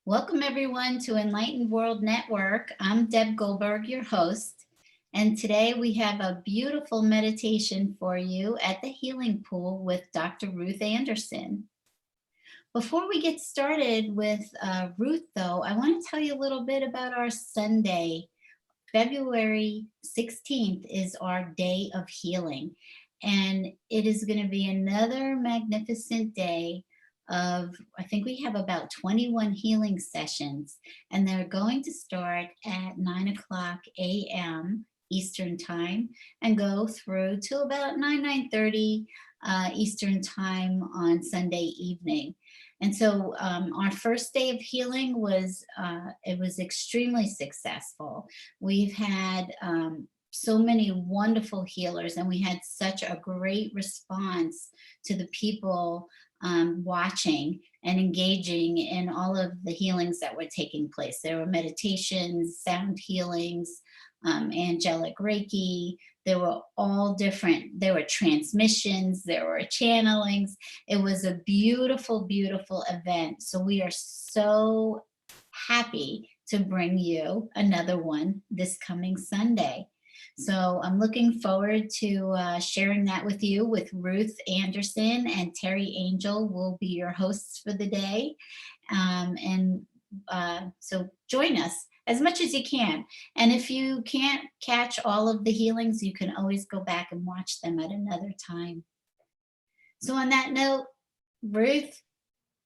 Welcome everyone to Enlightened World Network. I'm Deb Goldberg, your host, and today we have a beautiful meditation for you at the Healing Pool with Dr. Ruth Anderson. Before we get started with Ruth, though, I want to tell you a little bit about our Sunday. February 16th is our day of healing, and it is going to be another magnificent day of, I think we have about 21 healing sessions, and they're going to start at 9 o'clock a.m. Eastern time and go through till about 9:30 Eastern time on Sunday evening. And so our first day of healing was it was extremely successful. We've had so many wonderful healers, and we had such a great response to the people watching and engaging in all of the healings that were taking place. There were meditations, sound healings, angelic Reiki. There were all different, there were transmissions, there were channelings. It was a beautiful, beautiful event. So we are so happy to bring you another one this coming Sunday. So I'm looking forward to sharing that with you with Ruth Anderson, and Terry Angel will be your hosts for the day. So join us as much as you can. And if you can't catch all of the healings, you can always go back and watch them at another time. So on that note, Ruth,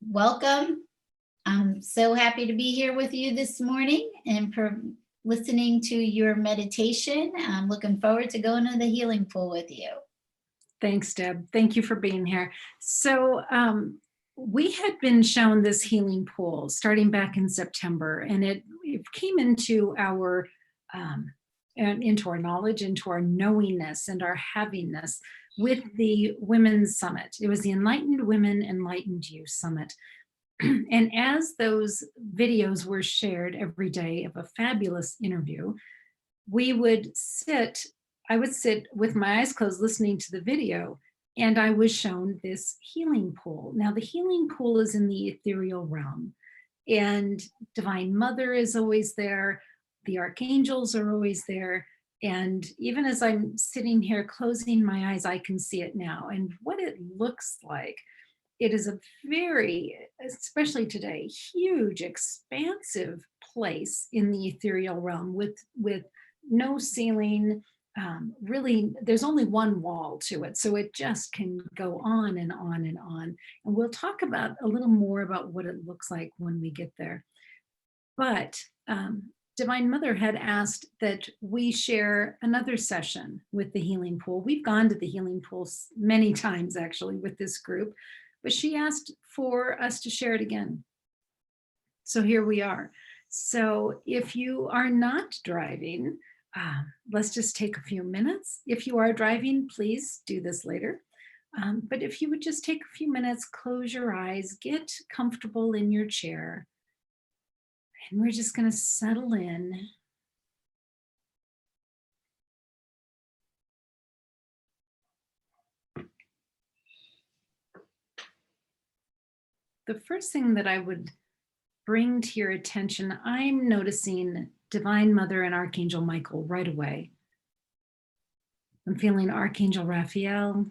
welcome. I'm so happy to be here with you this morning and listening to your meditation. I'm looking forward to going to the healing pool with you. Thanks, Deb. Thank you for being here. So we had been shown this healing pool starting back in September, and it came into our knowledge, into our knowingness and our havingness with the Women's Summit. It was the Enlightened Women, Enlightened You Summit. And as those videos were shared every day of a fabulous interview, I would sit with my eyes closed listening to the video, and I was shown this healing pool. Now, the healing pool is in the ethereal realm, and Divine Mother is always there. The archangels are always there. And even as I'm sitting here closing my eyes, I can see it now. And what it looks like, it is a very, especially today, huge, expansive place in the ethereal realm with no ceiling. Really, there's only one wall to it, so it just can go on and on and on. And we'll talk about a little more about what it looks like when we get there. But Divine Mother had asked that we share another session with the healing pool. We've gone to the healing pool many times, actually, with this group, but she asked for us to share it again. So here we are. So if you are not driving, let's just take a few minutes. If you are driving, please do this later. But if you would just take a few minutes, close your eyes, get comfortable in your chair, and we're just going to settle in. The first thing that I would bring to your attention, I'm noticing Divine Mother and Archangel Michael right away. I'm feeling Archangel Raphael.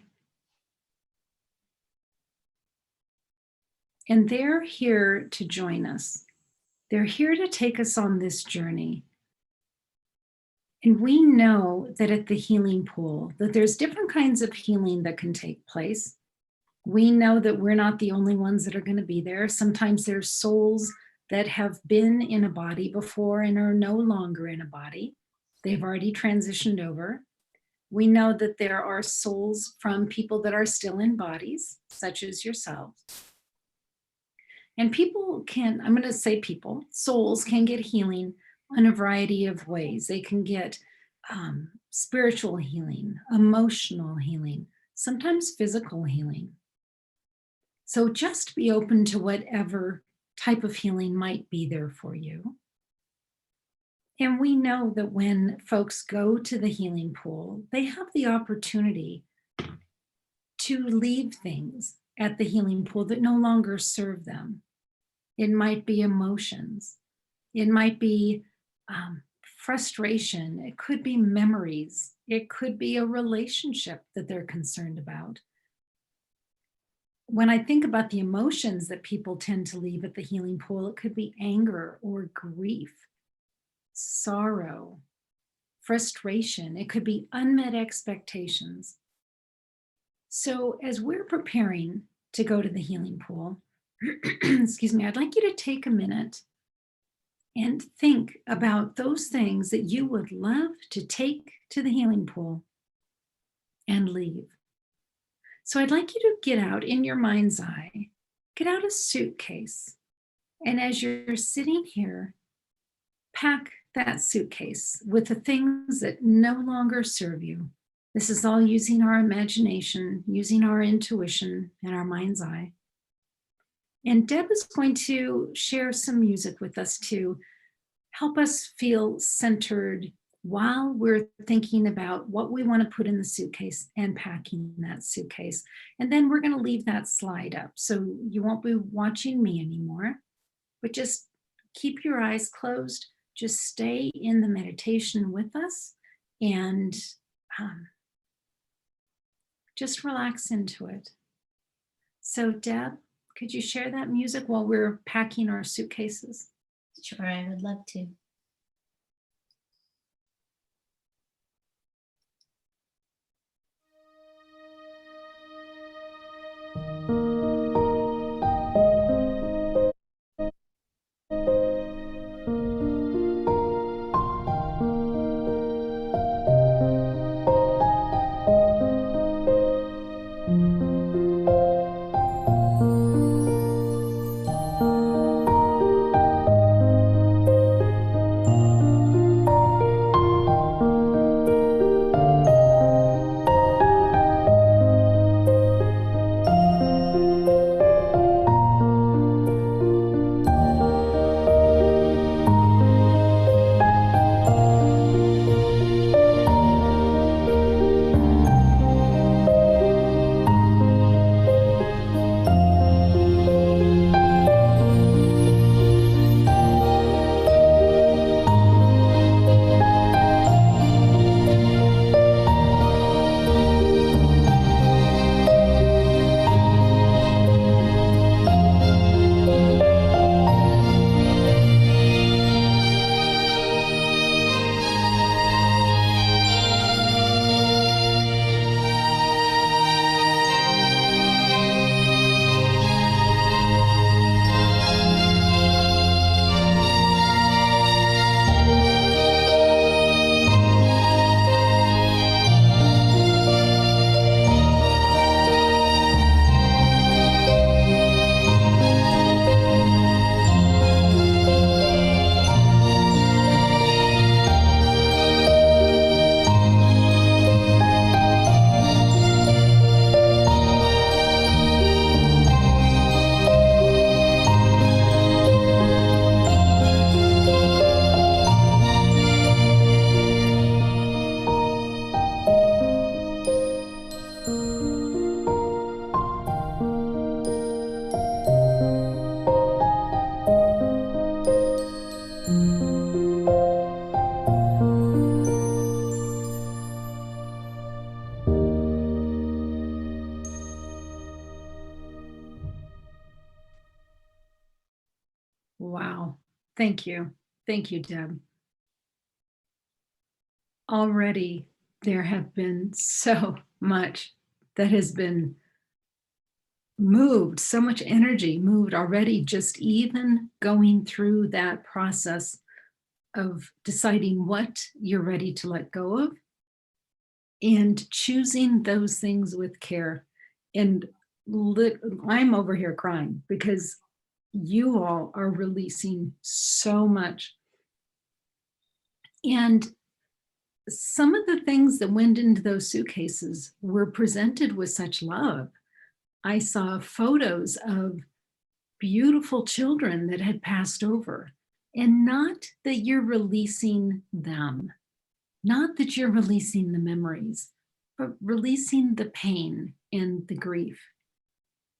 And they're here to join us. They're here to take us on this journey. And we know that at the healing pool, that there's different kinds of healing that can take place. We know that we're not the only ones that are going to be there. Sometimes there's souls that have been in a body before and are no longer in a body. They've already transitioned over. We know that there are souls from people that are still in bodies, such as yourselves. And people can, I'm going to say people, souls can get healing in a variety of ways. They can get spiritual healing, emotional healing, sometimes physical healing. So just be open to whatever type of healing might be there for you. And we know that when folks go to the healing pool, they have the opportunity to leave things at the healing pool that no longer serve them. It might be emotions. It might be frustration. It could be memories. It could be a relationship that they're concerned about. When I think about the emotions that people tend to leave at the healing pool, it could be anger or grief, sorrow, frustration. It could be unmet expectations. So, as we're preparing to go to the healing pool, excuse me, I'd like you to take a minute and think about those things that you would love to take to the healing pool and leave. So I'd like you to get out in your mind's eye, get out a suitcase. And as you're sitting here, pack that suitcase with the things that no longer serve you. This is all using our imagination, using our intuition and our mind's eye. And Deb is going to share some music with us to help us feel centered while we're thinking about what we want to put in the suitcase and packing that suitcase. And then we're going to leave that slide up. So you won't be watching me anymore, but just keep your eyes closed. Just stay in the meditation with us and just relax into it. So Deb, could you share that music while we're packing our suitcases? Sure, I would love to. Wow. Thank you. Thank you, Deb. Already there have been so much that has been moved, so much energy moved already, just even going through that process of deciding what you're ready to let go of and choosing those things with care. And I'm over here crying because you all are releasing so much. And some of the things that went into those suitcases were presented with such love. I saw photos of beautiful children that had passed over, and not that you're releasing them, not that you're releasing the memories, but releasing the pain and the grief.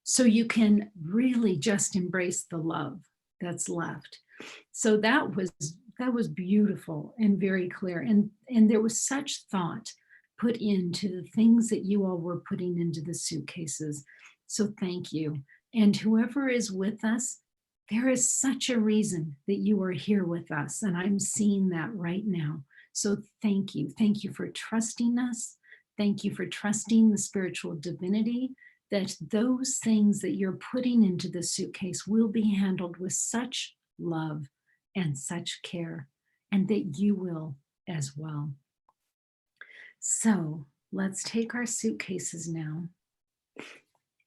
So you can really just embrace the love that's left. So that was beautiful and very clear. And there was such thought put into the things that you all were putting into the suitcases. So thank you. And whoever is with us, there is such a reason that you are here with us. And I'm seeing that right now. So thank you. Thank you for trusting us. Thank you for trusting the spiritual divinity, that those things that you're putting into the suitcase will be handled with such love and such care, and that you will as well. So let's take our suitcases now,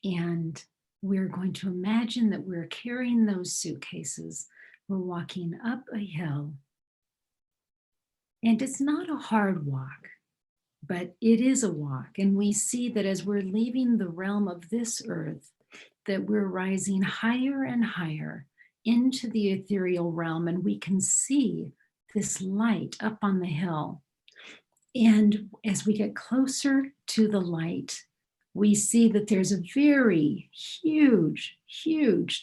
and we're going to imagine that we're carrying those suitcases. We're walking up a hill, and it's not a hard walk, but it is a walk. And we see that as we're leaving the realm of this earth, that we're rising higher and higher into the ethereal realm, and we can see this light up on the hill. And as we get closer to the light, we see that there's a very huge,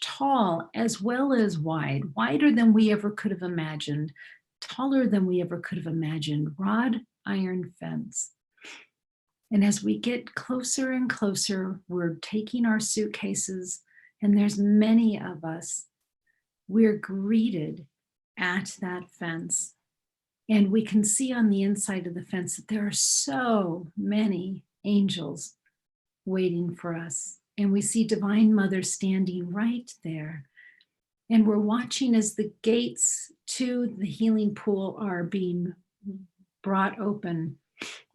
tall, as well as wide, wider than we ever could have imagined, taller than we ever could have imagined, wrought iron fence. And as we get closer and closer, we're taking our suitcases, and there's many of us. We're greeted at that fence. And we can see on the inside of the fence that there are so many angels waiting for us. And we see Divine Mother standing right there. And we're watching as the gates to the healing pool are being brought open.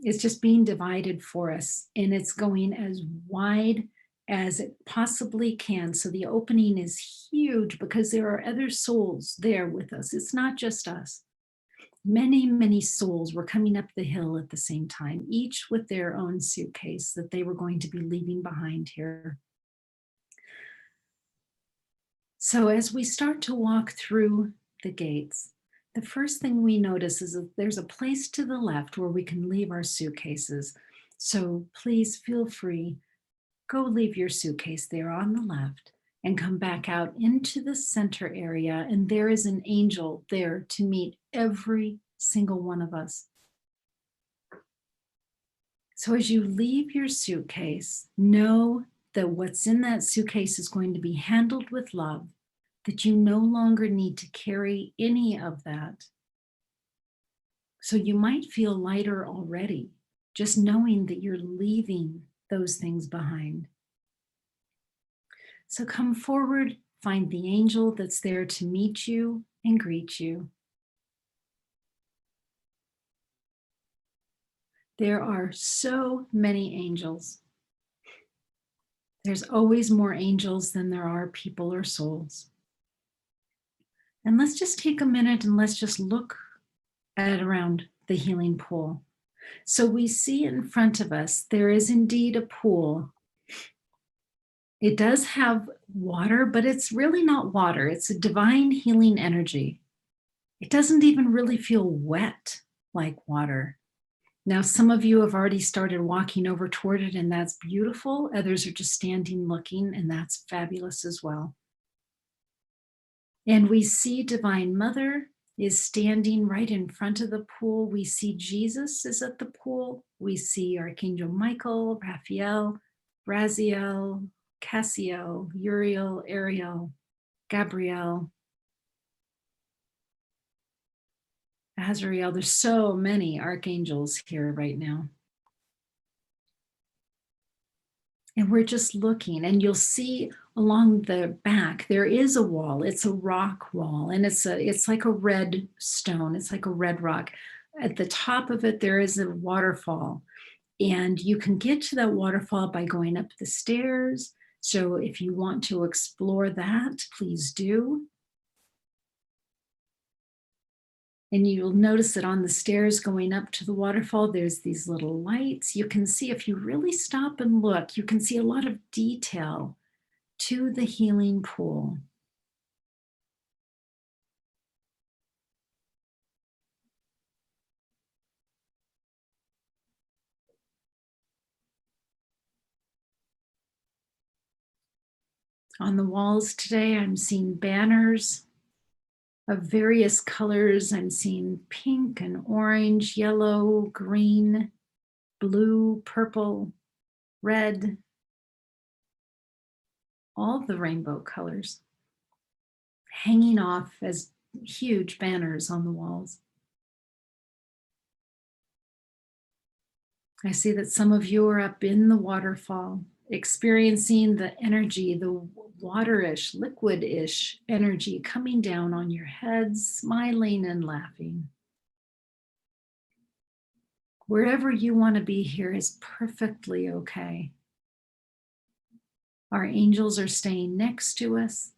It's just being divided for us, and it's going as wide as it possibly can. So the opening is huge because there are other souls there with us. It's not just us. Many souls were coming up the hill at the same time, each with their own suitcase that they were going to be leaving behind here. So as we start to walk through the gates, the first thing we notice is that there's a place to the left where we can leave our suitcases. So please feel free, go leave your suitcase there on the left and come back out into the center area. And there is an angel there to meet every single one of us. So as you leave your suitcase, know that what's in that suitcase is going to be handled with love, that you no longer need to carry any of that. So you might feel lighter already, just knowing that you're leaving those things behind. So come forward, find the angel that's there to meet you and greet you. There are so many angels. There's always more angels than there are people or souls. And let's just take a minute and let's just look at around the healing pool. So we see in front of us, there is indeed a pool. It does have water, but it's really not water. It's a divine healing energy. It doesn't even really feel wet like water. Now, some of you have already started walking over toward it, and that's beautiful. Others are just standing looking, and that's fabulous as well. And we see Divine Mother is standing right in front of the pool. We see Jesus is at the pool. We see Archangel Michael, Raphael, Raziel, Cassiel, Uriel, Ariel, Gabriel, Azrael. There's so many archangels here right now. And we're just looking, and you'll see along the back, there is a wall. It's a rock wall, and it's like a red stone. It's like a red rock. At the top of it, there is a waterfall, and you can get to that waterfall by going up the stairs. So if you want to explore that, please do. And you'll notice that on the stairs going up to the waterfall, there's these little lights. You can see, if you really stop and look, you can see a lot of detail to the healing pool. On the walls today, I'm seeing banners of various colors. I'm seeing pink and orange, yellow, green, blue, purple, red, all the rainbow colors hanging off as huge banners on the walls. I see that some of you are up in the waterfall, experiencing the energy, the waterish, liquid-ish energy coming down on your heads, smiling and laughing. Wherever you want to be here is perfectly okay. Our angels are staying next to us.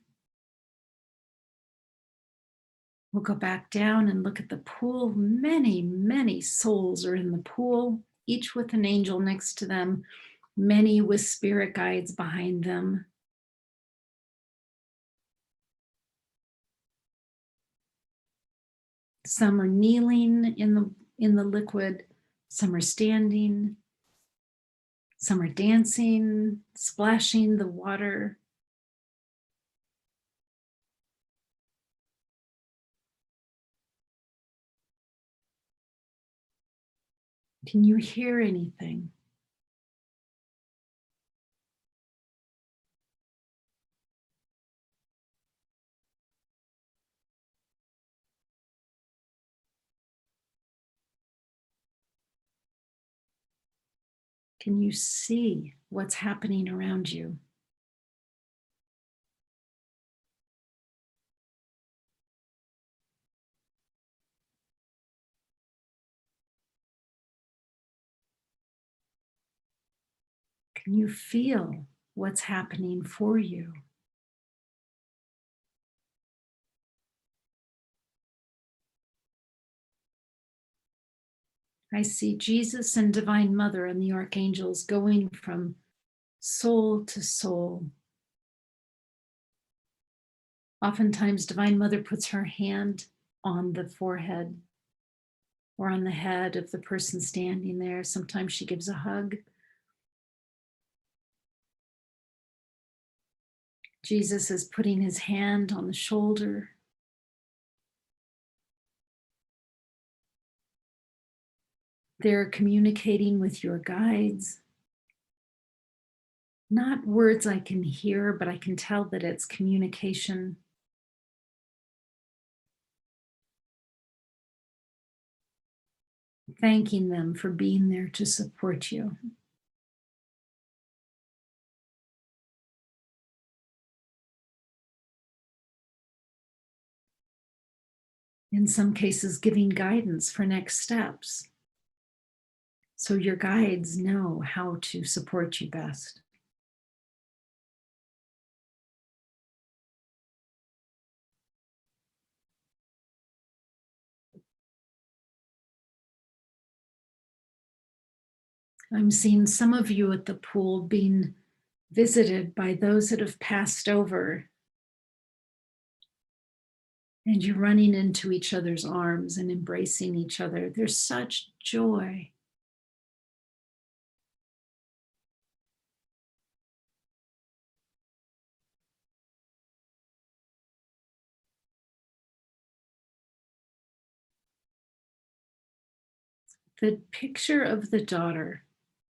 We'll go back down and look at the pool. Many, many souls are in the pool, each with an angel next to them, many with spirit guides behind them. Some are kneeling in the liquid, some are standing, some are dancing, splashing the water. Can you hear anything? Can you see what's happening around you? Can you feel what's happening for you? I see Jesus and Divine Mother and the archangels going from soul to soul. Oftentimes, Divine Mother puts her hand on the forehead or on the head of the person standing there. Sometimes she gives a hug. Jesus is putting his hand on the shoulder. They're communicating with your guides. Not words I can hear, but I can tell that it's communication. Thanking them for being there to support you. In some cases, giving guidance for next steps. So your guides know how to support you best. I'm seeing some of you at the pool being visited by those that have passed over. And you're running into each other's arms and embracing each other. There's such joy. The picture of the daughter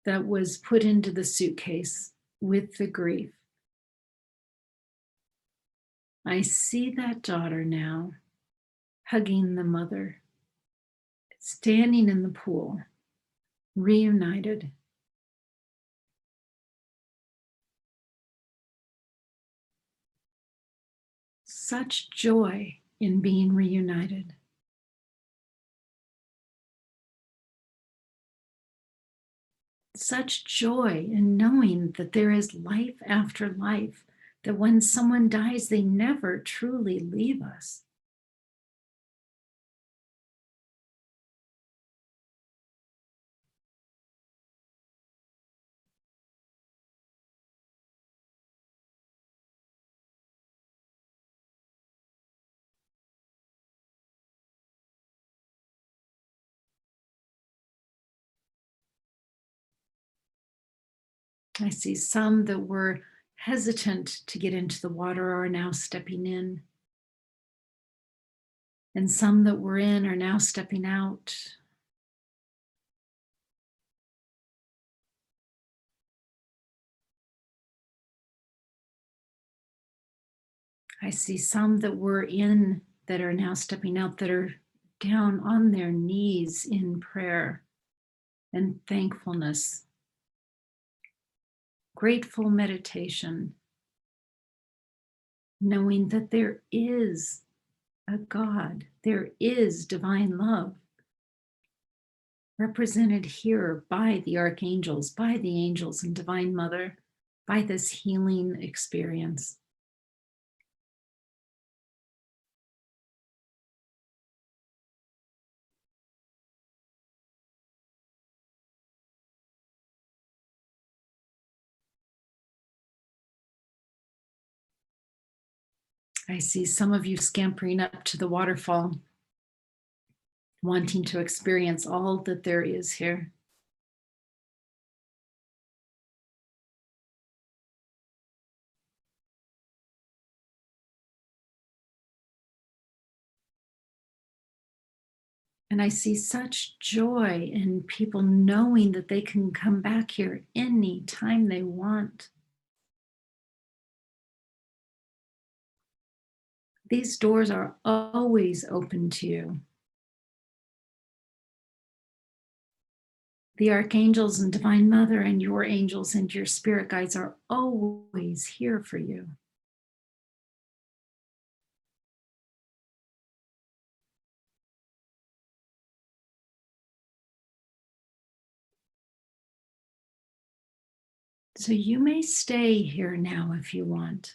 that was put into the suitcase with the grief. I see that daughter now hugging the mother, standing in the pool, reunited. Such joy in being reunited. Such joy in knowing that there is life after life, that when someone dies, they never truly leave us. I see some that were hesitant to get into the water are now stepping in. And some that were in are now stepping out. I see some that were in that are now stepping out, that are down on their knees in prayer and thankfulness, grateful meditation, knowing that there is a God, there is divine love represented here by the archangels, by the angels and Divine Mother, by this healing experience. I see some of you scampering up to the waterfall, wanting to experience all that there is here. And I see such joy in people knowing that they can come back here anytime they want. These doors are always open to you. The archangels and Divine Mother and your angels and your spirit guides are always here for you. So you may stay here now if you want.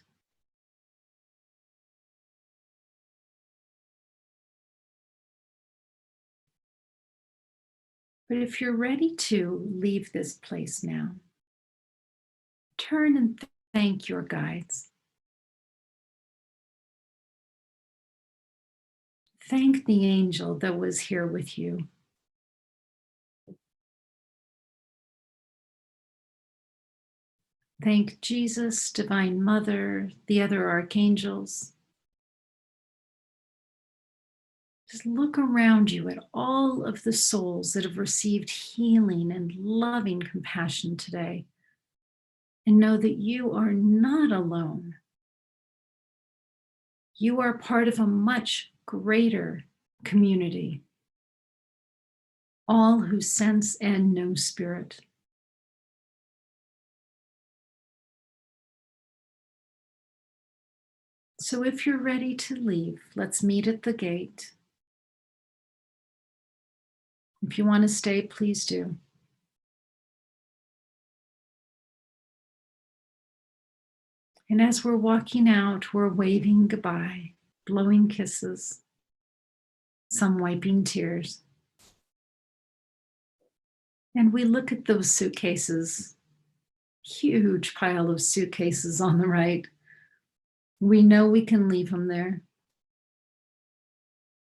But if you're ready to leave this place now, turn and thank your guides. Thank the angel that was here with you. Thank Jesus, Divine Mother, the other archangels. Just look around you at all of the souls that have received healing and loving compassion today, and know that you are not alone. You are part of a much greater community, all who sense and know spirit. So if you're ready to leave, let's meet at the gate. If you want to stay, please do. And as we're walking out, we're waving goodbye, blowing kisses, some wiping tears. And we look at those suitcases, huge pile of suitcases on the right. We know we can leave them there.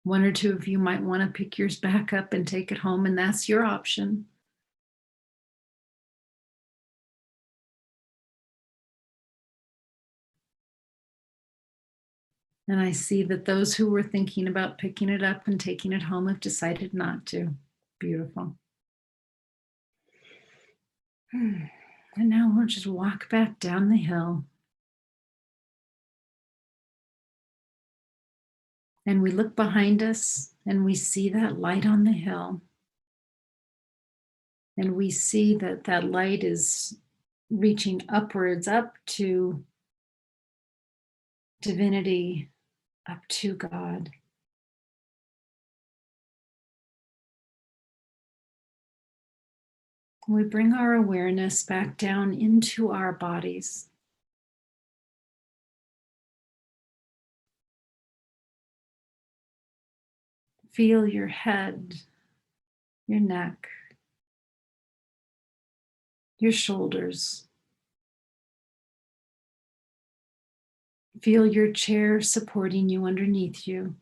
One or two of you might want to pick yours back up and take it home, and that's your option. And I see that those who were thinking about picking it up and taking it home have decided not to. Beautiful. And now we'll just walk back down the hill. And we look behind us and we see that light on the hill. And we see that that light is reaching upwards, up to divinity, up to God. We bring our awareness back down into our bodies. Feel your head, your neck, your shoulders. Feel your chair supporting you underneath you.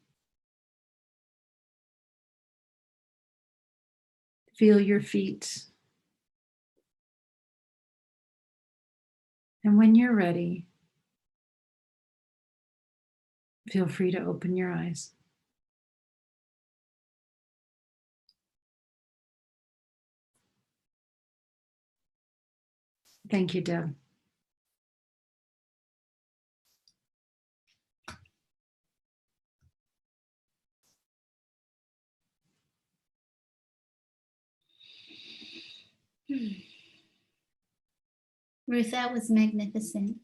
Feel your feet. And when you're ready, feel free to open your eyes. Thank you, Deb. Ruth, that was magnificent.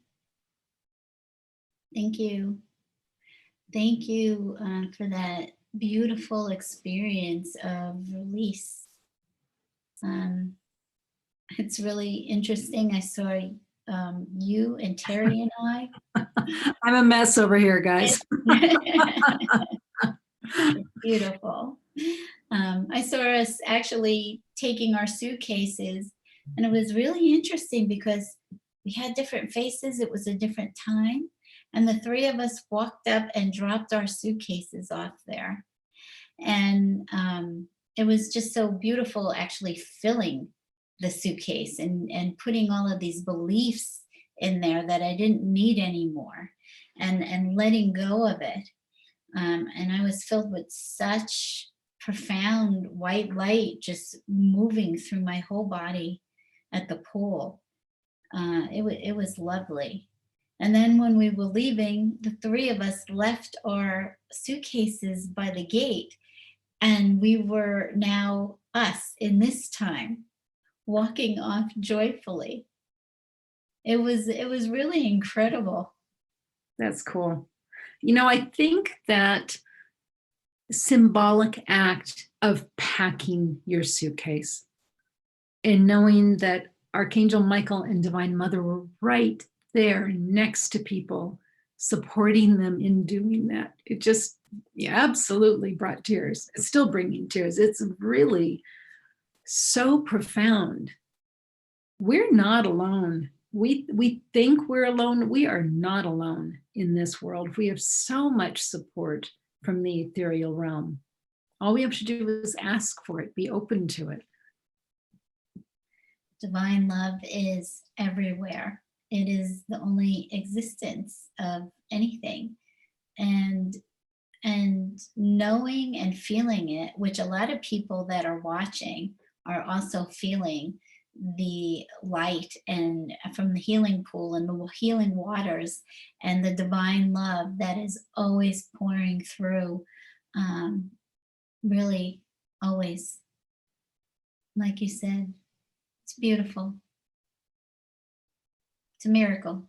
Thank you. Thank you for that beautiful experience of release. It's really interesting. I saw you and Terry and I. I'm a mess over here, guys. Beautiful. I saw us actually taking our suitcases, and it was really interesting because we had different faces. It was a different time. And the three of us walked up and dropped our suitcases off there. And it was just so beautiful actually filling the suitcase and putting all of these beliefs in there that I didn't need anymore, and letting go of it. And I was filled with such profound white light just moving through my whole body at the pool. It was lovely. And then when we were leaving, the three of us left our suitcases by the gate, and we were now us in this time walking off joyfully. It was really incredible. That's cool. You know, I think that symbolic act of packing your suitcase and knowing that Archangel Michael and Divine Mother were right there next to people, supporting them in doing that. It just absolutely brought tears. It's still bringing tears. It's really so profound. We're not alone. We think we're alone. We are not alone in this world. We have so much support from the ethereal realm. All we have to do is ask for it, be open to it. Divine love is everywhere. It is the only existence of anything. And knowing and feeling it, which a lot of people that are watching are also feeling the light and from the healing pool and the healing waters and the divine love that is always pouring through, really always. Like you said, it's beautiful. It's a miracle.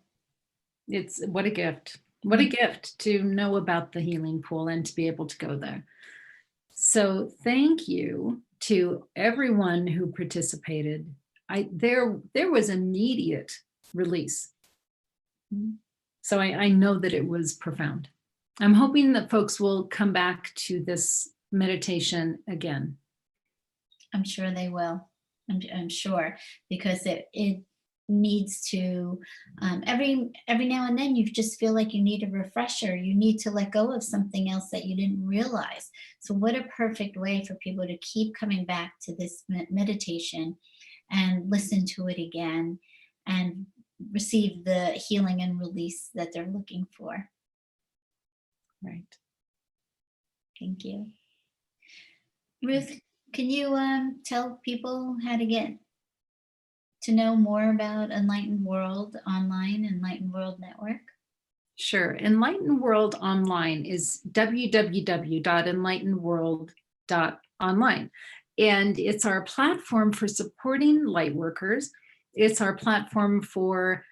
It's what a gift. What a gift to know about the healing pool and to be able to go there. So thank you to everyone who participated. There was immediate release. So I know that it was profound. I'm hoping that folks will come back to this meditation again. I'm sure they will. I'm sure, because it needs to, every now and then you just feel like you need a refresher. You need to let go of something else that you didn't realize. So what a perfect way for people to keep coming back to this meditation and listen to it again and receive the healing and release that they're looking for. Right. Thank you. Ruth, can you tell people how to get to know more about Enlightened World Online, Enlightened World Network? Sure. Enlightened World Online is www.enlightenedworld.online. And it's our platform for supporting light workers. It's our platform for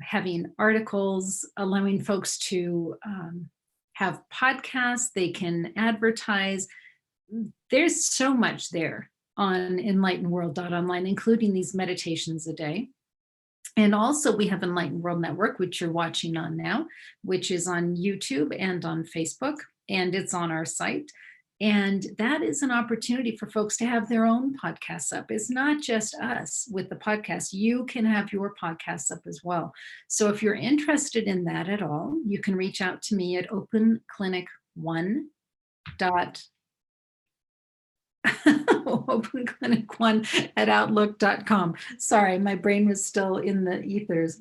having articles, allowing folks to have podcasts, they can advertise. There's so much there on enlightenedworld.online, including these meditations a day. And also we have Enlightened World Network, which you're watching on now, which is on YouTube and on Facebook, and it's on our site. And that is an opportunity for folks to have their own podcasts up. It's not just us with the podcast. You can have your podcasts up as well. So if you're interested in that at all, you can reach out to me at openclinic1 at outlook.com. Sorry, my brain was still in the ethers.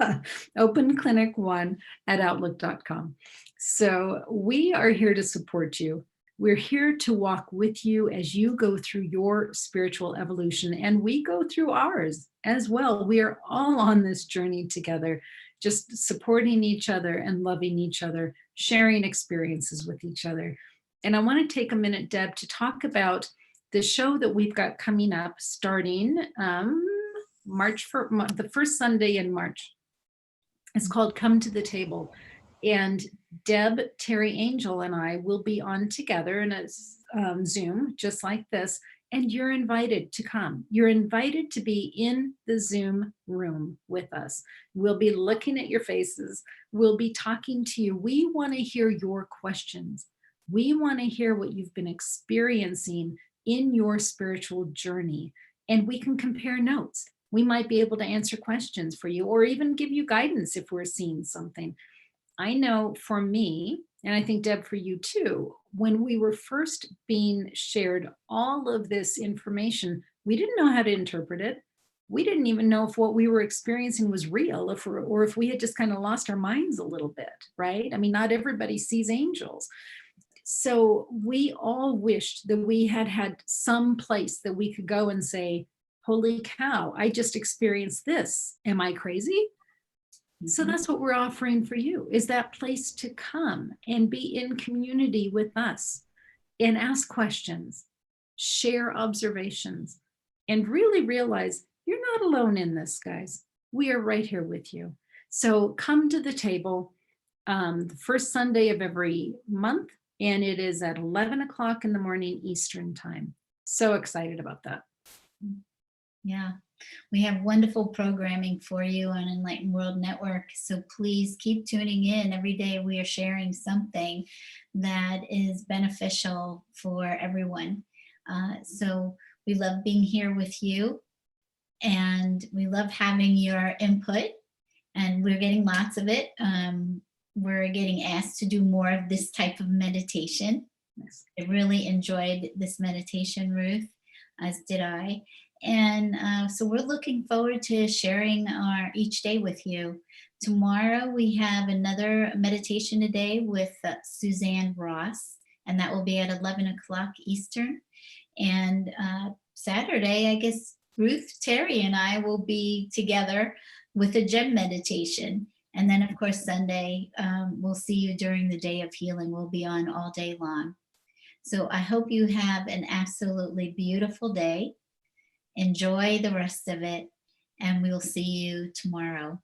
openclinic1@outlook.com. So we are here to support you. We're here to walk with you as you go through your spiritual evolution, and we go through ours as well. We are all on this journey together, just supporting each other and loving each other, sharing experiences with each other. And I want to take a minute, Deb, to talk about the show that we've got coming up starting the first Sunday in March. It's called Come to the Table. And Deb, Terry Angel, and I will be on together in a Zoom just like this. And you're invited to come. You're invited to be in the Zoom room with us. We'll be looking at your faces. We'll be talking to you. We want to hear your questions. We want to hear what you've been experiencing in your spiritual journey. And we can compare notes. We might be able to answer questions for you or even give you guidance if we're seeing something. I know for me, and I think Deb for you too, when we were first being shared all of this information, we didn't know how to interpret it. We didn't even know if what we were experiencing was real, or if we had just kind of lost our minds a little bit, right? I mean, not everybody sees angels. So we all wished that we had had some place that we could go and say, holy cow, I just experienced this. Am I crazy? So that's what we're offering for you, is that place to come and be in community with us and ask questions, share observations, and really realize you're not alone in this, guys. We are right here with you. So come to the table the first Sunday of every month, and it is at 11 o'clock in the morning Eastern time. So excited about that. Yeah, we have wonderful programming for you on Enlightened World Network. So please keep tuning in. Every day we are sharing something that is beneficial for everyone. So we love being here with you, and we love having your input, and we're getting lots of it. We're getting asked to do more of this type of meditation. Nice. I really enjoyed this meditation, Ruth, as did I. And so we're looking forward to sharing each day with you. Tomorrow we have another meditation today with Suzanne Ross, and that will be at 11 o'clock Eastern. And Saturday, I guess Ruth, Terry, and I will be together with a gem meditation. And then, of course, Sunday, we'll see you during the day of healing. We'll be on all day long. So I hope you have an absolutely beautiful day. Enjoy the rest of it, and we'll see you tomorrow.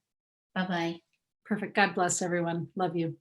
Bye-bye. Perfect. God bless everyone. Love you.